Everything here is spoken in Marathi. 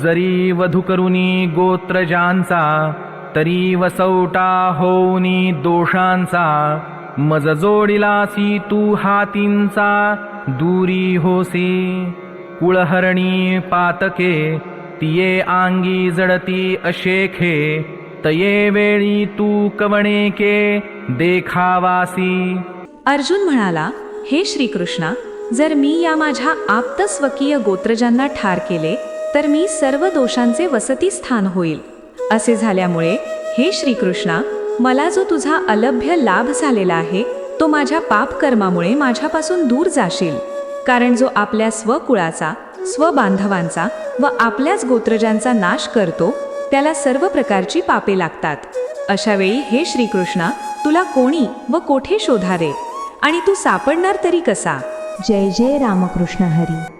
जरी वधू करुनी गोत्रजांचा, तरी वसवटा होऊनी दोषांचा. मज जोडिलासी तू हातींचा, दूरी होसे. कुळहरणी पातके, तिये आंगी जडती अशेखे. तये वेळी तू कवणेके देखावासी. अर्जुन म्हणाला, हे श्रीकृष्णा, जर मी या माझ्या आप्तस्वकीय गोत्रजांना ठार केले तर मी सर्व दोषांचे वसतिस्थान होईल. असे झाल्यामुळे हे श्रीकृष्णा, मला जो तुझा अलभ्य लाभ झालेला आहे तो माझ्या पापकर्मामुळे माझ्यापासून दूर जाशील. कारण जो आपल्या स्वकुळाचा, स्वबांधवांचा व आपल्याच गोत्रजांचा नाश करतो त्याला सर्व प्रकारची पापे लागतात. अशावेळी हे श्रीकृष्णा, तुला कोणी व कोठे शोधावे आणि तू सापडणार तरी कसा? जय जय रामकृष्ण हरी.